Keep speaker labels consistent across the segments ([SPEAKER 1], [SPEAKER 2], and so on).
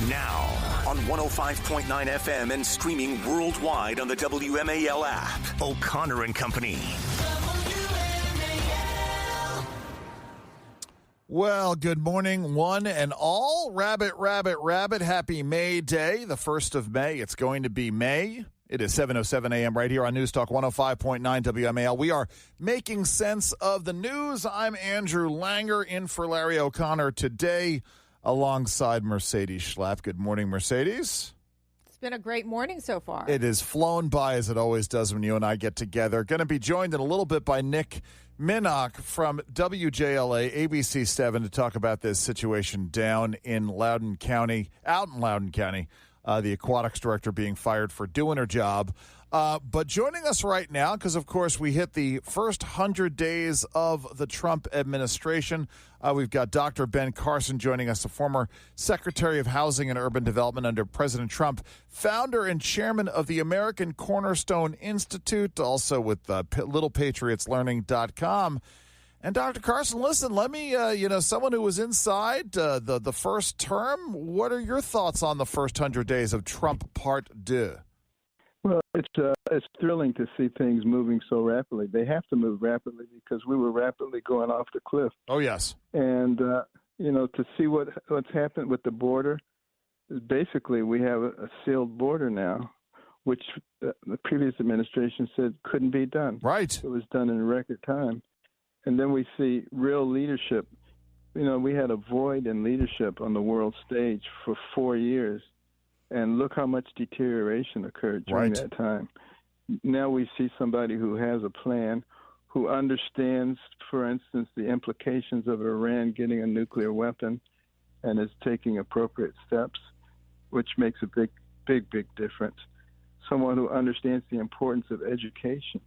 [SPEAKER 1] Now, on 105.9 FM and streaming worldwide on the WMAL app. O'Connor and Company.
[SPEAKER 2] Well, good morning, one and all. Rabbit, rabbit, rabbit. Happy May Day, the 1st of May. It's going to be May. It is 7:07 a.m. right here on News Talk 105.9 WMAL. We are making sense of the news. I'm Andrew Langer in for Larry O'Connor today alongside Mercedes Schlapp. Good morning, Mercedes.
[SPEAKER 3] It's been a great morning so far.
[SPEAKER 2] It has flown by as it always does when you and I get together. Going to be joined in a little bit by Nick Minnock from WJLA ABC 7 to talk about this situation down in Loudoun County, the aquatics director being fired for doing her job. But joining us right now, because, of course, we hit the first 100 days of the Trump administration. We've got Dr. Ben Carson joining us, the former Secretary of Housing and Urban Development under President Trump, founder and chairman of the American Cornerstone Institute, also with LittlePatriotsLearning.com. And Dr. Carson, listen, let me, someone who was inside the first term, what are your thoughts on the first 100 days of Trump Part 2?
[SPEAKER 4] Well, it's thrilling to see things moving so rapidly. They have to move rapidly because we were rapidly going off the cliff.
[SPEAKER 2] Oh, yes.
[SPEAKER 4] And, to see what's happened with the border, basically we have a sealed border now, which the previous administration said couldn't be done.
[SPEAKER 2] Right.
[SPEAKER 4] It was done in record time. And then we see real leadership. We had a void in leadership on the world stage for 4 years. And look how much deterioration occurred during that time. Now we see somebody who has a plan, who understands, for instance, the implications of Iran getting a nuclear weapon and is taking appropriate steps, which makes a big, big, big difference. Someone who understands the importance of education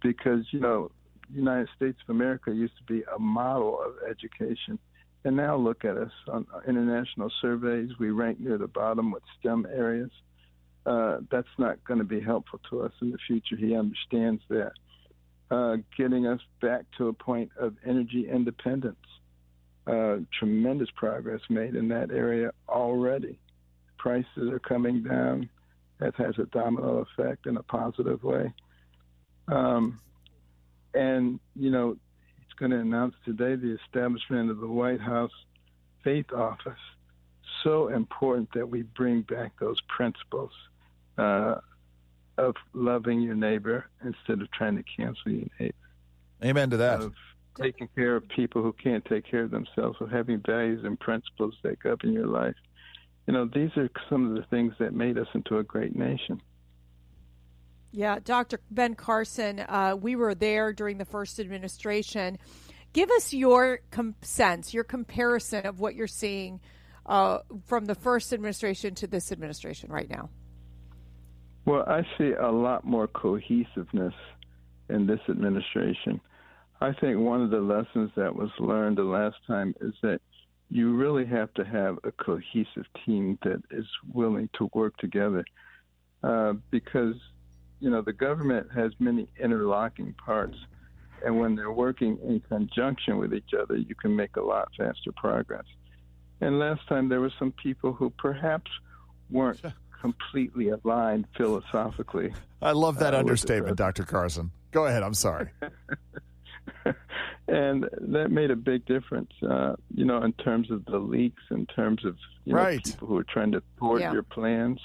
[SPEAKER 4] because, the United States of America used to be a model of education. And now look at us on international surveys. We rank near the bottom with STEM areas. That's not going to be helpful to us in the future. He understands that. Getting us back to a point of energy independence. Tremendous progress made in that area already. Prices are coming down. That has a domino effect in a positive way. Going to announce today the establishment of the White House Faith Office. So important that we bring back those principles of loving your neighbor instead of trying to cancel your neighbor.
[SPEAKER 2] Amen to that.
[SPEAKER 4] Of taking care of people who can't take care of themselves, of having values and principles that govern your life. These are some of the things that made us into a great nation.
[SPEAKER 3] Yeah, Dr. Ben Carson, we were there during the first administration. Give us your sense, your comparison of what you're seeing from the first administration to this administration right now.
[SPEAKER 4] Well, I see a lot more cohesiveness in this administration. I think one of the lessons that was learned the last time is that you really have to have a cohesive team that is willing to work together because the government has many interlocking parts, and when they're working in conjunction with each other, you can make a lot faster progress. And last time there were some people who perhaps weren't completely aligned philosophically.
[SPEAKER 2] I love that understatement, Dr. Carson. Go ahead. I'm sorry.
[SPEAKER 4] And that made a big difference, in terms of the leaks, in terms of people who are trying to thwart your plans.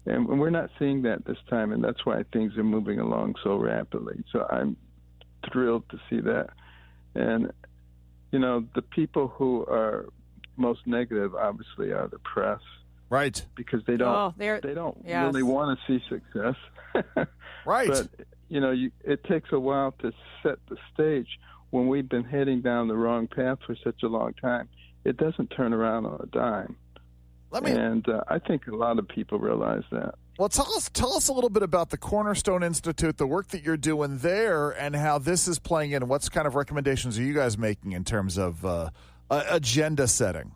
[SPEAKER 4] And we're not seeing that this time, and that's why things are moving along so rapidly. So I'm thrilled to see that. And, the people who are most negative, obviously, are the press.
[SPEAKER 2] Right.
[SPEAKER 4] Because they don't really want to see success.
[SPEAKER 2] Right.
[SPEAKER 4] But, it takes a while to set the stage. When we've been heading down the wrong path for such a long time, it doesn't turn around on a dime. And I think a lot of people realize that.
[SPEAKER 2] Well, tell us a little bit about the Cornerstone Institute, the work that you're doing there, and how this is playing in. What kind of recommendations are you guys making in terms of agenda setting?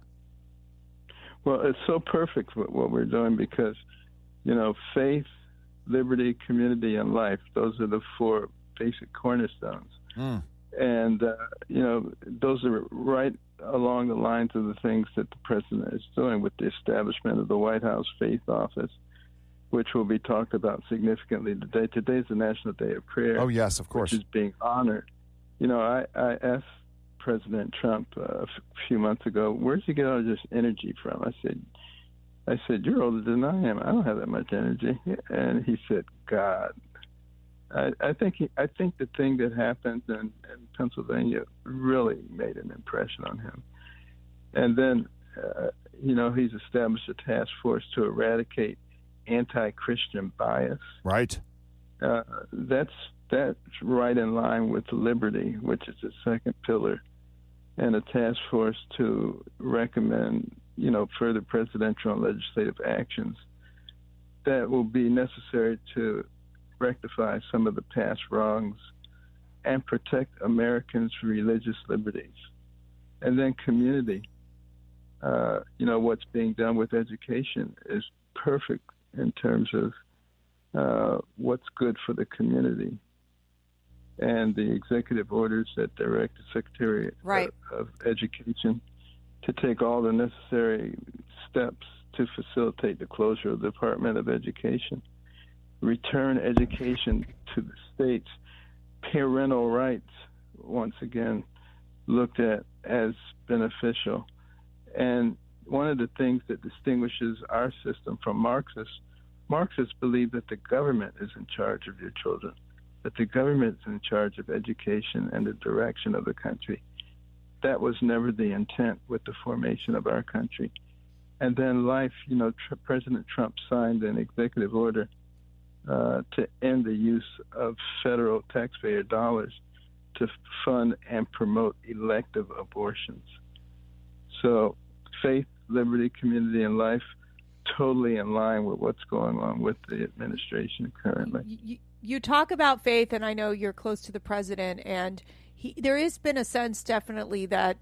[SPEAKER 4] Well, it's so perfect what we're doing because, faith, liberty, community, and life, those are the four basic cornerstones. And, those are right along the lines of the things that the president is doing with the establishment of the White House Faith Office, which will be talked about significantly today. Today's the National Day of Prayer.
[SPEAKER 2] Oh, yes, of course.
[SPEAKER 4] Which is being honored. You know, I asked President Trump a few months ago, where'd you get all this energy from? I said, you're older than I am. I don't have that much energy. And he said, God. I think the thing that happened in Pennsylvania really made an impression on him. And then, he's established a task force to eradicate anti-Christian bias.
[SPEAKER 2] Right.
[SPEAKER 4] That's right in line with liberty, which is the second pillar, and a task force to recommend, further presidential and legislative actions that will be necessary to rectify some of the past wrongs and protect Americans' religious liberties. And then community. What's being done with education is perfect in terms of what's good for the community. And the executive orders that direct the Secretary of Education to take all the necessary steps to facilitate the closure of the Department of Education, return education to the states, parental rights, once again, looked at as beneficial. And one of the things that distinguishes our system from Marxists believe that the government is in charge of your children, that the government is in charge of education and the direction of the country. That was never the intent with the formation of our country. And then President Trump signed an executive order to end the use of federal taxpayer dollars to fund and promote elective abortions. So faith, liberty, community, and life, totally in line with what's going on with the administration currently.
[SPEAKER 3] You talk about faith, and I know you're close to the president, and there has been a sense definitely that,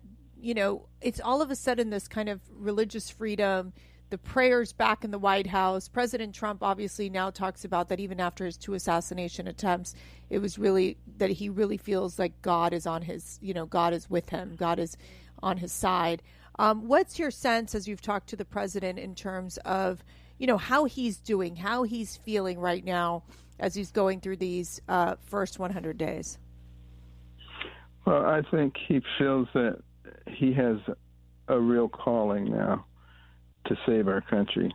[SPEAKER 3] it's all of a sudden this kind of religious freedom, the prayers back in the White House. President Trump obviously now talks about that even after his 2 assassination attempts, it was really that he really feels like God is on his, God is with him, God is on his side. What's your sense as you've talked to the president in terms of, how he's doing, how he's feeling right now as he's going through these first 100 days?
[SPEAKER 4] Well, I think he feels that he has a real calling now to save our country.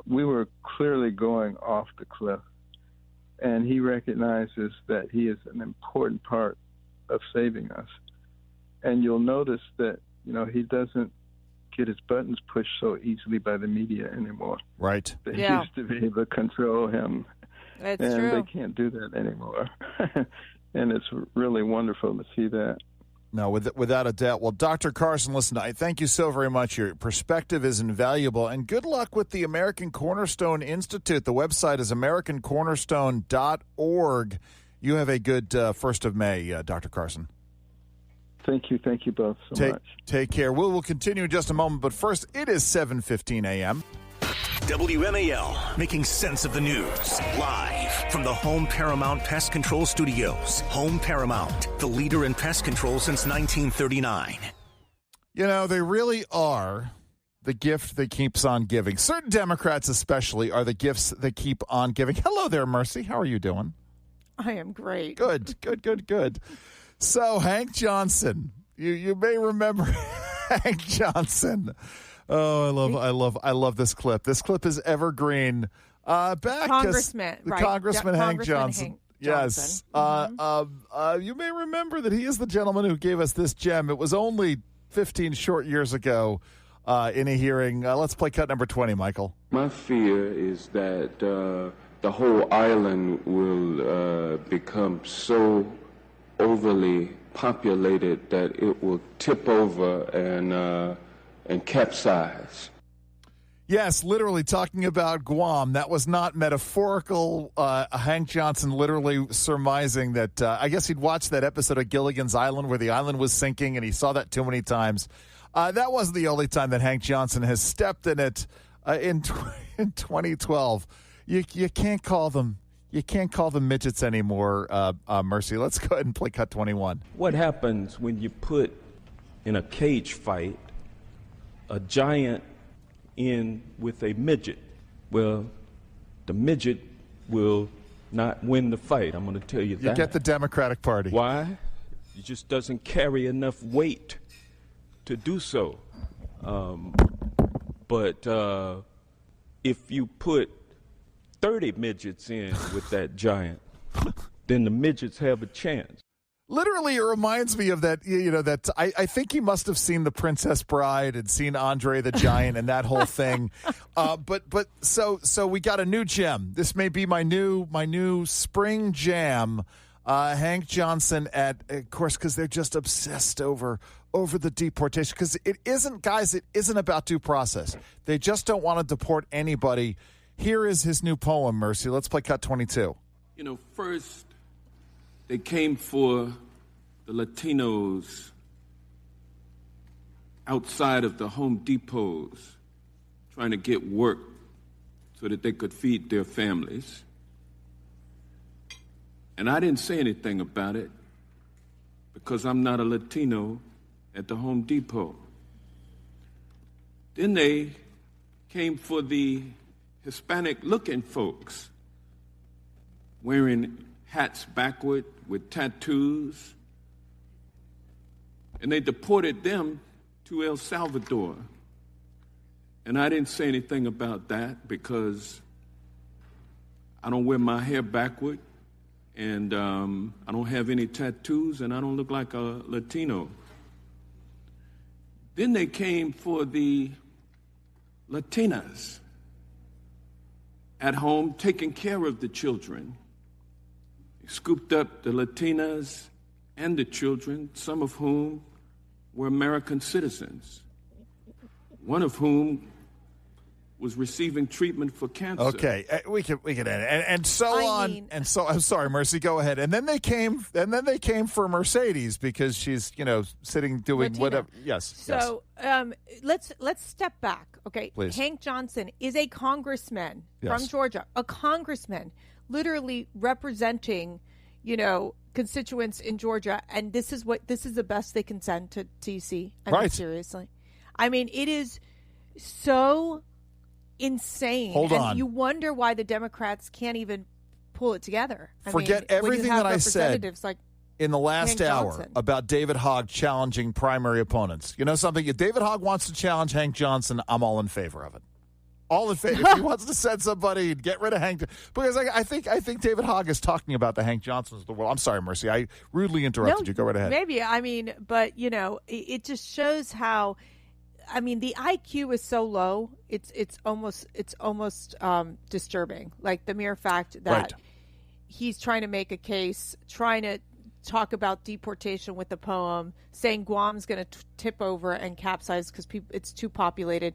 [SPEAKER 4] We were clearly going off the cliff, and he recognizes that he is an important part of saving us. And you'll notice that, he doesn't get his buttons pushed so easily by the media anymore.
[SPEAKER 2] Right.
[SPEAKER 4] They used to be able to control him.
[SPEAKER 3] That's
[SPEAKER 4] and
[SPEAKER 3] true.
[SPEAKER 4] They can't do that anymore. And it's really wonderful to see that.
[SPEAKER 2] No, without a doubt. Well, Dr. Carson, listen, I thank you so very much. Your perspective is invaluable. And good luck with the American Cornerstone Institute. The website is americancornerstone.org. You have a good 1st of May, Dr. Carson.
[SPEAKER 4] Thank you. Thank you both so much.
[SPEAKER 2] Take care. We'll continue in just a moment. But first, it is 7:15 a.m.
[SPEAKER 1] WMAL, making sense of the news. Live from the Home Paramount Pest Control Studios. Home Paramount, the leader in pest control since 1939.
[SPEAKER 2] They really are the gift that keeps on giving. Certain Democrats especially are the gifts that keep on giving. Hello there, Mercy. How are you doing?
[SPEAKER 3] I am great.
[SPEAKER 2] Good. So, Hank Johnson, you may remember Hank Johnson. Oh, I love this clip. This clip is evergreen.
[SPEAKER 3] Congressman
[SPEAKER 2] Hank Johnson.
[SPEAKER 3] Hank
[SPEAKER 2] Yes.
[SPEAKER 3] Johnson.
[SPEAKER 2] You may remember that he is the gentleman who gave us this gem. It was only 15 short years ago in a hearing. Let's play cut number 20, Michael.
[SPEAKER 5] My fear is that the whole island will become so overly populated that it will tip over and capsize.
[SPEAKER 2] Yes, literally talking about Guam. That was not metaphorical. Hank Johnson literally surmising that I guess he'd watched that episode of Gilligan's Island where the island was sinking, and he saw that too many times. That wasn't the only time that Hank Johnson has stepped in it in 2012. You can't call them. You can't call them midgets anymore, Mercy. Let's go ahead and play cut 21.
[SPEAKER 6] What happens when you put in a cage fight, a giant in with a midget. Well, the midget will not win the fight. I'm going to tell you that.
[SPEAKER 2] You get the Democratic Party.
[SPEAKER 6] Why? It just doesn't carry enough weight to do so. But if you put 30 midgets in with that giant, then the midgets have a chance.
[SPEAKER 2] Literally, it reminds me of that, that I think he must have seen The Princess Bride and seen Andre the Giant and that whole thing. So we got a new gem. This may be my new spring jam. Hank Johnson of course, because they're just obsessed over the deportation. Because it isn't about due process. They just don't want to deport anybody. Here is his new poem, Mercy. Let's play cut 22.
[SPEAKER 5] First, they came for the Latinos outside of the Home Depots, trying to get work so that they could feed their families. And I didn't say anything about it because I'm not a Latino at the Home Depot. Then they came for the Hispanic-looking folks wearing hats backward with tattoos, and they deported them to El Salvador. And I didn't say anything about that because I don't wear my hair backward, and I don't have any tattoos, and I don't look like a Latino. Then they came for the Latinas at home taking care of the children. Scooped up the Latinas and the children, some of whom were American citizens, one of whom was receiving treatment for cancer.
[SPEAKER 2] Okay, we can end it, and so on. And so I'm sorry, Mercy, go ahead. And then they came for Mercedes because she's sitting doing
[SPEAKER 3] Latina.
[SPEAKER 2] whatever. Yes.
[SPEAKER 3] So let's step back. Okay,
[SPEAKER 2] please.
[SPEAKER 3] Hank Johnson is a congressman
[SPEAKER 2] Yes.
[SPEAKER 3] from Georgia, a congressman literally representing constituents in Georgia, and this is the best they can send to DC.
[SPEAKER 2] Right.
[SPEAKER 3] Seriously, it is so insane.
[SPEAKER 2] Hold on.
[SPEAKER 3] And you wonder why the Democrats can't even pull it together.
[SPEAKER 2] Forget everything that I said in the last
[SPEAKER 3] Hank
[SPEAKER 2] hour
[SPEAKER 3] Johnson
[SPEAKER 2] about David Hogg challenging primary opponents. You know something? If David Hogg wants to challenge Hank Johnson, I'm all in favor of it. All in favor. If he wants to send somebody and get rid of Hank, because I think David Hogg is talking about the Hank Johnsons of the world. I'm sorry, Mercy. I rudely interrupted you. Go right ahead.
[SPEAKER 3] Maybe. But it just shows how. The IQ is so low. It's almost disturbing. Like the mere fact that he's trying to make a case, trying to talk about deportation with the poem, saying Guam's going to tip over and capsize because it's too populated.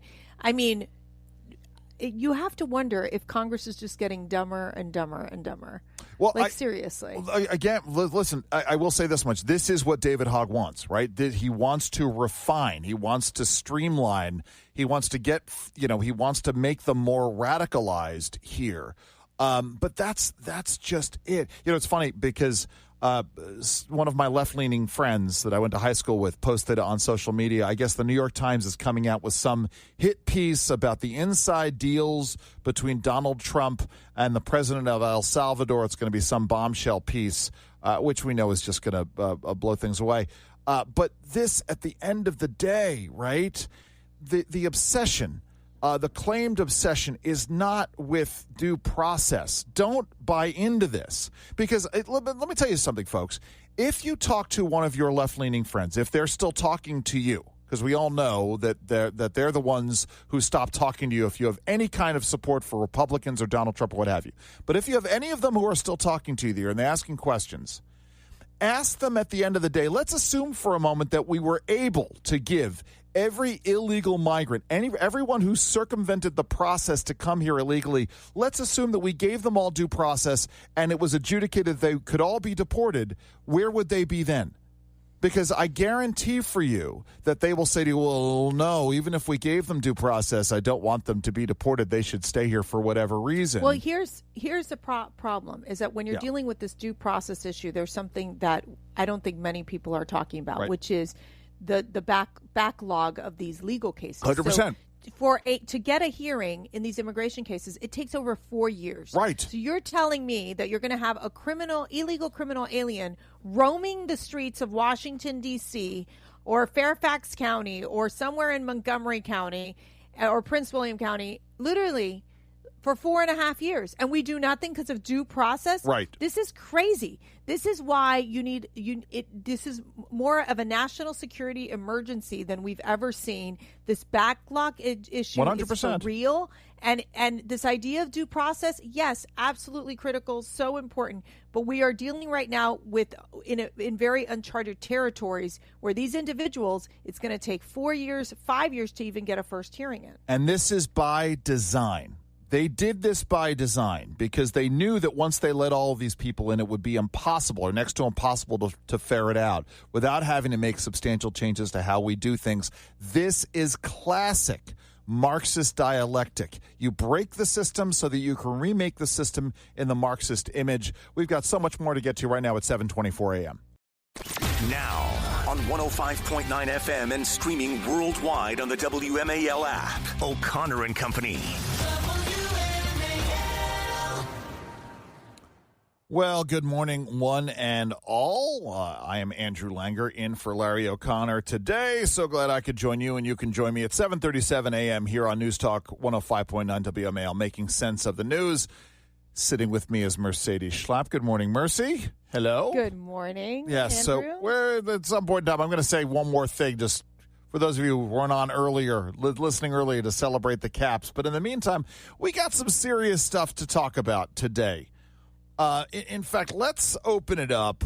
[SPEAKER 3] You have to wonder if Congress is just getting dumber and dumber and dumber. Well, seriously.
[SPEAKER 2] Again, listen, I will say this much. This is what David Hogg wants, right? He wants to refine. He wants to streamline. He wants to get, he wants to make them more radicalized here. But that's just it. It's funny because one of my left-leaning friends that I went to high school with posted on social media, I guess the New York Times is coming out with some hit piece about the inside deals between Donald Trump and the president of El Salvador. It's going to be some bombshell piece, which we know is just going to blow things away. But this, at the end of the day, right, the obsession, the claimed obsession is not with due process. Don't buy into this. Because let me tell you something, folks. If you talk to one of your left-leaning friends, if they're still talking to you, because we all know that they're the ones who stop talking to you if you have any kind of support for Republicans or Donald Trump or what have you. But if you have any of them who are still talking to you and they're asking questions, ask them at the end of the day, let's assume for a moment that we were able to give every illegal migrant, everyone who circumvented the process to come here illegally, let's assume that we gave them all due process and it was adjudicated they could all be deported. Where would they be then? Because I guarantee for you that they will say to you, well, no, even if we gave them due process, I don't want them to be deported. They should stay here for whatever reason.
[SPEAKER 3] Well, here's the problem is that when you're dealing with this due process issue, there's something that I don't think many people are talking about, which is the backlog of these legal cases.
[SPEAKER 2] 100%.
[SPEAKER 3] So to get a hearing in these immigration cases, it takes over 4 years.
[SPEAKER 2] Right.
[SPEAKER 3] So you're telling me that you're going to have a illegal criminal alien roaming the streets of Washington, D.C., or Fairfax County, or somewhere in Montgomery County, or Prince William County, literally for 4.5 years, and we do nothing because of due process?
[SPEAKER 2] Right.
[SPEAKER 3] This is crazy. This is why this is more of a national security emergency than we've ever seen. This backlog issue
[SPEAKER 2] 100%.
[SPEAKER 3] is for real. And this idea of due process, yes, absolutely critical, so important. But we are dealing right now in very uncharted territories where these individuals, it's going to take 4 years, 5 years to even get a first hearing in.
[SPEAKER 2] And this is by design. They did this by design because they knew that once they let all of these people in, it would be impossible or next to impossible to ferret out without having to make substantial changes to how we do things. This is classic Marxist dialectic. You break the system so that you can remake the system in the Marxist image. We've got so much more to get to right now at 7:24 a.m.
[SPEAKER 1] Now on 105.9 FM and streaming worldwide on the WMAL app. O'Connor and Company.
[SPEAKER 2] Well, good morning, one and all. I am Andrew Langer in for Larry O'Connor today. So glad I could join you, and you can join me at 7:37 a.m. here on News Talk 105.9 WMAL, making sense of the news. Sitting with me is Mercedes Schlapp. Good morning, Mercy. Hello.
[SPEAKER 3] Good morning,
[SPEAKER 2] Yes,
[SPEAKER 3] Andrew.
[SPEAKER 2] so we're at some point in time, I'm going to say one more thing, just for those of you who weren't on earlier, listening earlier to celebrate the Caps. But in the meantime, we got some serious stuff to talk about today. In fact, let's open it up.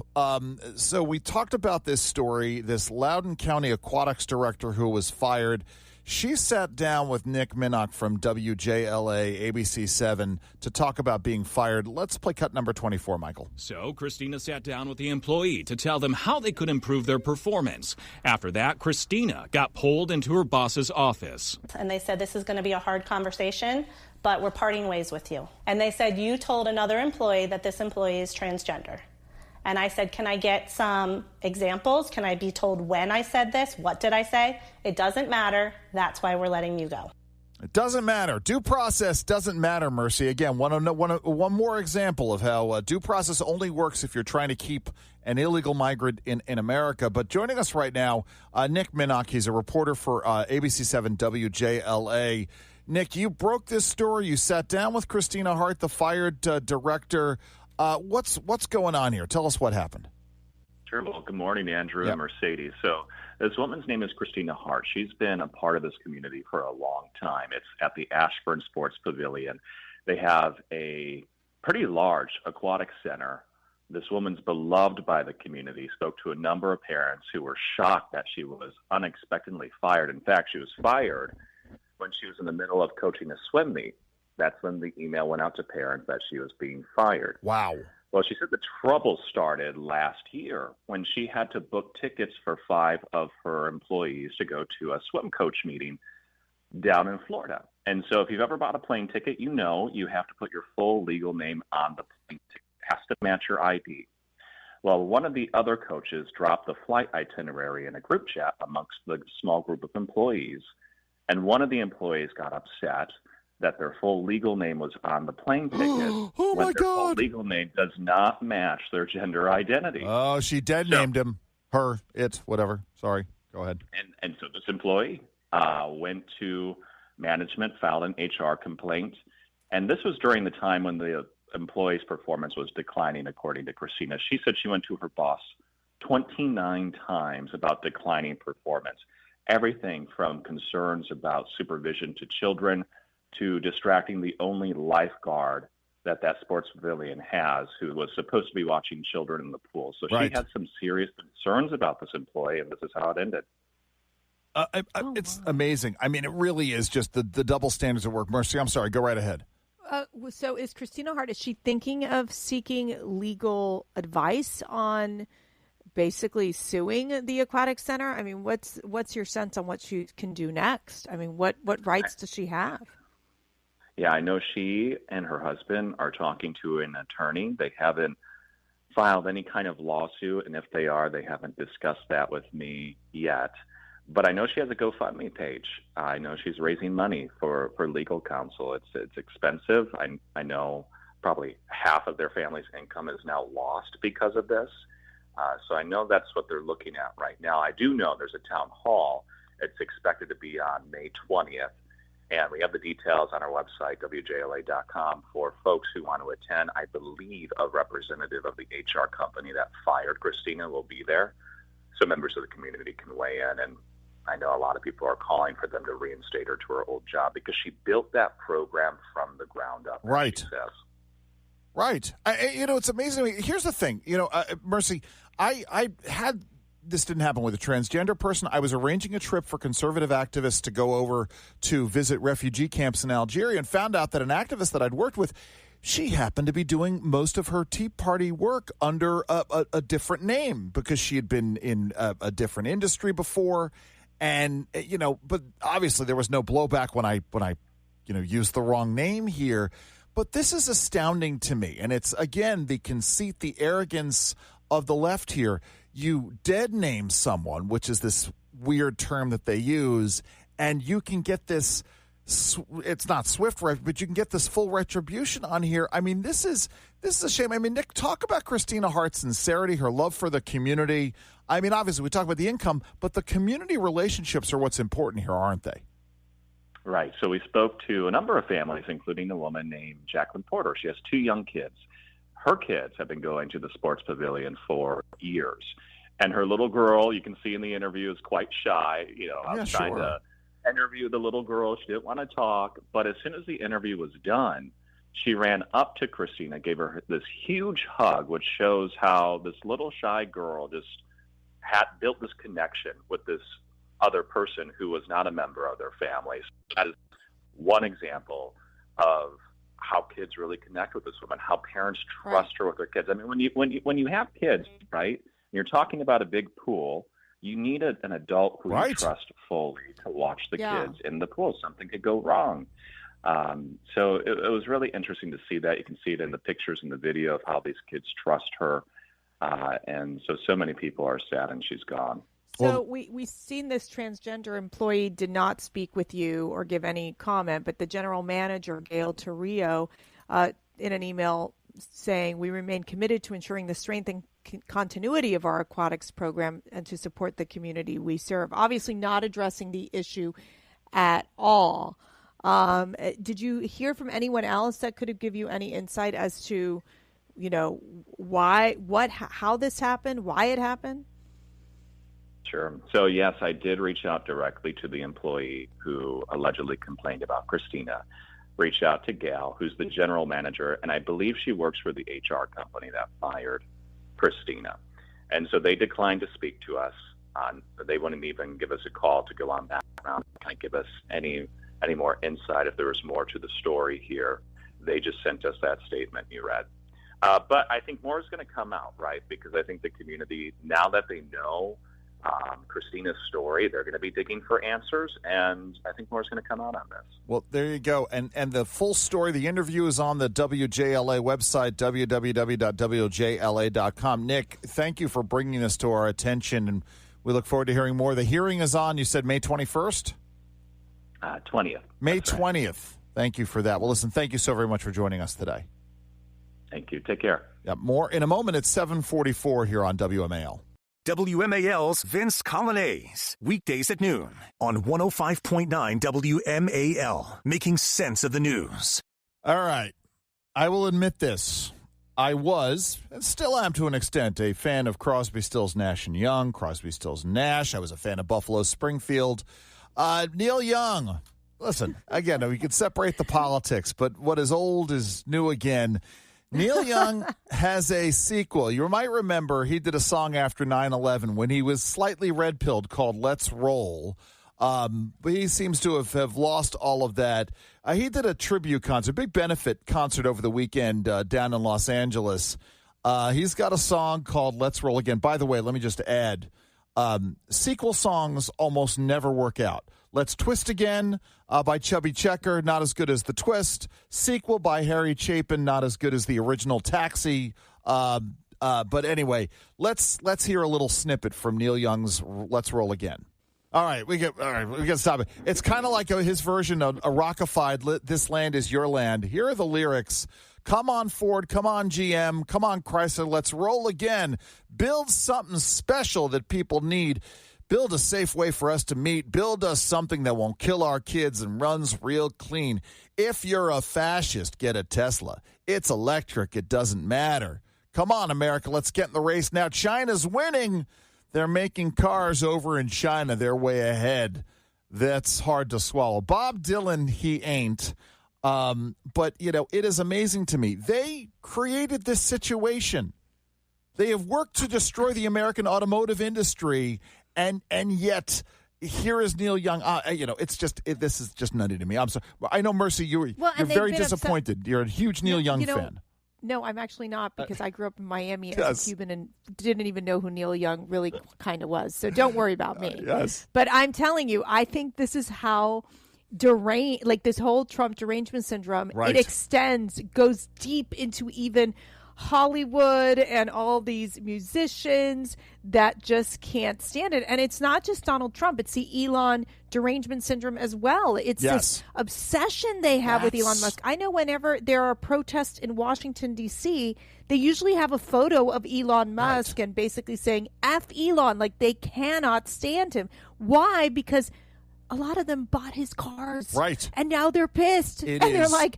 [SPEAKER 2] So we talked about this story, this Loudoun County Aquatics director who was fired. She sat down with Nick Minnock from WJLA ABC 7 to talk about being fired. Let's play cut number 24, Michael.
[SPEAKER 7] So Christina sat down with the employee to tell them how they could improve their performance. After that, Christina got pulled into her boss's office.
[SPEAKER 8] And they said, this is going to be a hard conversation, but we're parting ways with you. And they said, you told another employee that this employee is transgender. And I said, can I get some examples? Can I be told when I said this? What did I say? It doesn't matter. That's why we're letting you go.
[SPEAKER 2] It doesn't matter. Due process doesn't matter, Mercy. Again, one more example of how due process only works if you're trying to keep an illegal migrant in America. But joining us right now, Nick Minnock. He's a reporter for ABC 7 WJLA. Nick, you broke this story. You sat down with Christina Hart, the fired director. What's going on here? Tell us what happened.
[SPEAKER 9] Sure. Well, good morning, Andrew and Mercedes. So this woman's name is Christina Hart. She's been a part of this community for a long time. It's at the Ashburn Sports Pavilion. They have a pretty large aquatic center. This woman's beloved by the community, spoke to a number of parents who were shocked that she was unexpectedly fired. In fact, she was fired when she was in the middle of coaching a swim meet. That's when the email went out to parents that she was being fired.
[SPEAKER 2] Wow.
[SPEAKER 9] Well, she said the trouble started last year when she had to book tickets for 5 of her employees to go to a swim coach meeting down in Florida. And so if you've ever bought a plane ticket, you know you have to put your full legal name on the plane ticket. It has to match your ID. Well, one of the other coaches dropped the flight itinerary in a group chat amongst the small group of employees, and one of the employees got upset that their full legal name was on the plane ticket
[SPEAKER 2] Oh,
[SPEAKER 9] when
[SPEAKER 2] my
[SPEAKER 9] their full
[SPEAKER 2] God.
[SPEAKER 9] legal name does not match their gender identity.
[SPEAKER 2] Oh, she dead named him. Her, it, whatever. Sorry. Go ahead.
[SPEAKER 9] And so this employee went to management, filed an HR complaint, and this was during the time when the employee's performance was declining, according to Christina. She said she went to her boss 29 times about declining performance, everything from concerns about supervision to children to distracting the only lifeguard that sports pavilion has, who was supposed to be watching children in the pool. So she had some serious concerns about this employee, and this is how it ended.
[SPEAKER 2] It's amazing. I mean, it really is just the double standards at work. Mercy, I'm sorry. Go right ahead.
[SPEAKER 3] So is Christina Hart, is she thinking of seeking legal advice on basically suing the aquatic center? I mean, what's your sense on what she can do next? I mean, what rights does she have?
[SPEAKER 9] Yeah, I know she and her husband are talking to an attorney. They haven't filed any kind of lawsuit, and if they are, they haven't discussed that with me yet. But I know she has a GoFundMe page. I know she's raising money for legal counsel. It's expensive. I know probably half of their family's income is now lost because of this. So I know that's what they're looking at right now. I do know there's a town hall. It's expected to be on May 20th. And we have the details on our website, WJLA.com, for folks who want to attend. I believe a representative of the HR company that fired Christina will be there, so members of the community can weigh in. And I know a lot of people are calling for them to reinstate her to her old job because she built that program from the ground up.
[SPEAKER 2] Right.
[SPEAKER 9] She says.
[SPEAKER 2] Right. It's amazing. Here's the thing. Mercy, I had this didn't happen with a transgender person. I was arranging a trip for conservative activists to go over to visit refugee camps in Algeria and found out that an activist that I'd worked with, she happened to be doing most of her Tea Party work under a different name because she had been in a different industry before. And, but obviously there was no blowback when I used the wrong name here. But this is astounding to me. And it's, again, the conceit, the arrogance of the left here. You dead name someone, which is this weird term that they use, and you can get this, it's not swift, but you can get this full retribution on here. I mean, this is a shame. I mean, Nick, talk about Christina Hart's sincerity, her love for the community. I mean, obviously, we talk about the income, but the community relationships are what's important here, aren't they?
[SPEAKER 9] Right. So we spoke to a number of families, including a woman named Jacqueline Porter. She has 2 young kids. Her kids have been going to the sports pavilion for years. And her little girl, you can see in the interview, is quite shy. I was trying to interview the little girl. She didn't want to talk. But as soon as the interview was done, she ran up to Christina, gave her this huge hug, which shows how this little shy girl just had built this connection with this other person who was not a member of their family. So that is one example of how kids really connect with this woman, how parents trust her with their kids. I mean, when you have kids, right, and you're talking about a big pool, you need an adult who you trust fully to watch the kids in the pool. Something could go wrong. So it was really interesting to see that. You can see it in the pictures and the video of how these kids trust her. And so many people are sad and she's gone.
[SPEAKER 3] So we've seen this transgender employee did not speak with you or give any comment, but the general manager, Gail Torrio, in an email saying, we remain committed to ensuring the strength and continuity of our aquatics program and to support the community we serve. Obviously not addressing the issue at all. Did you hear from anyone else that could have given you any insight as to, how this happened, why it happened?
[SPEAKER 9] Sure. So, yes, I did reach out directly to the employee who allegedly complained about Christina, reached out to Gail, who's the general manager, and I believe she works for the HR company that fired Christina. And so they declined to speak to us. They wouldn't even give us a call to go on background, kind of give us any more insight if there was more to the story here. They just sent us that statement you read. But I think more is going to come out, right? Because I think the community, now that they know Christina's story, they're going to be digging for answers, and I think more is going to come out on this. Well,
[SPEAKER 2] there you go. And the full story, the interview is on the WJLA website, www.wjla.com. Nick, thank you for bringing this to our attention, and we look forward to hearing more. The hearing is on, you said May 21st?
[SPEAKER 9] 20th.
[SPEAKER 2] May 20th. Thank you for that. Well, listen, thank you so very much for joining us today.
[SPEAKER 9] Thank you. Take care.
[SPEAKER 2] Yeah, more in a moment. It's 7:44 here on WMAL.
[SPEAKER 1] WMAL's Vince Colonnese, weekdays at noon on 105.9 WMAL, making sense of the news.
[SPEAKER 2] All right. I will admit this. I was, and still am to an extent, a fan of Crosby, Stills, Nash & Young, Crosby, Stills, Nash. I was a fan of Buffalo Springfield. Neil Young. Listen, again, we could separate the politics, but what is old is new again. Neil Young has a sequel. You might remember he did a song after 9/11 when he was slightly red-pilled called Let's Roll. But he seems to have lost all of that. He did a tribute concert, big benefit concert over the weekend down in Los Angeles. He's got a song called Let's Roll Again. By the way, let me just add, sequel songs almost never work out. Let's Twist Again by Chubby Checker, not as good as The Twist. Sequel by Harry Chapin, not as good as the original Taxi. But anyway, let's hear a little snippet from Neil Young's Let's Roll Again. All right, we got to stop it. It's kind of like his version of a rockified "This Land Is Your Land." Here are the lyrics. Come on, Ford. Come on, GM. Come on, Chrysler. Let's roll again. Build something special that people need. Build a safe way for us to meet. Build us something that won't kill our kids and runs real clean. If you're a fascist, get a Tesla. It's electric. It doesn't matter. Come on, America. Let's get in the race now. China's winning. They're making cars over in China. They're way ahead. That's hard to swallow. Bob Dylan, he ain't. But, it is amazing to me. They created this situation. They have worked to destroy the American automotive industry, and yet here is Neil Young. This is just nutty to me. I'm sorry. I know, Mercy, you're very disappointed. You're a huge Neil Young fan.
[SPEAKER 3] No, I'm actually not, because I grew up in Miami as a Cuban and didn't even know who Neil Young really kind of was. So don't worry about me.
[SPEAKER 2] Yes.
[SPEAKER 3] But I'm telling you, I think this is how deranged, like this whole Trump derangement syndrome, it goes deep into even Hollywood and all these musicians that just can't stand it. And it's not just Donald Trump. It's the Elon derangement syndrome as well. It's this obsession they have with Elon Musk. I know whenever there are protests in Washington, D.C., they usually have a photo of Elon Musk and basically saying, F Elon, like they cannot stand him. Why? Because a lot of them bought his cars.
[SPEAKER 2] Right.
[SPEAKER 3] And now they're pissed. They're like,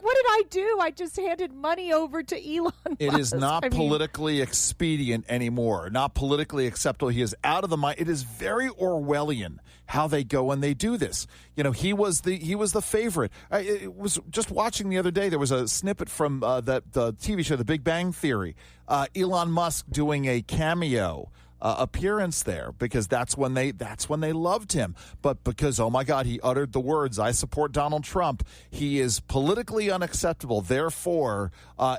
[SPEAKER 3] what did I do? I just handed money over to Elon Musk.
[SPEAKER 2] It is not politically expedient anymore, not politically acceptable. He is out of the mind. It is very Orwellian how they go and they do this. He was the favorite. I was just watching the other day. There was a snippet from the TV show, The Big Bang Theory. Elon Musk doing a cameo appearance there, because that's when they loved him. But because, oh my God, he uttered the words, "I support Donald Trump," he is politically unacceptable. Therefore,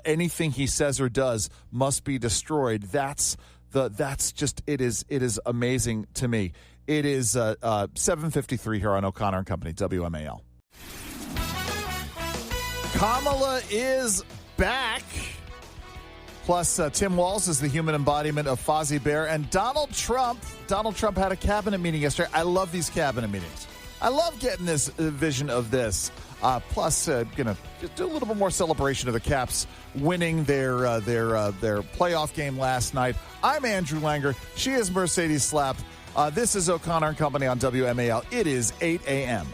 [SPEAKER 2] anything he says or does must be destroyed. That's just it is amazing to me. It is 7:53 here on O'Connor and Company, WMAL. Kamala is back. Plus, Tim Walz is the human embodiment of Fozzie Bear. And Donald Trump had a cabinet meeting yesterday. I love these cabinet meetings. I love getting this vision of this. Plus, going to do a little bit more celebration of the Caps winning their playoff game last night. I'm Andrew Langer. She is Mercedes Schlapp. This is O'Connor and Company on WMAL. It is 8 a.m.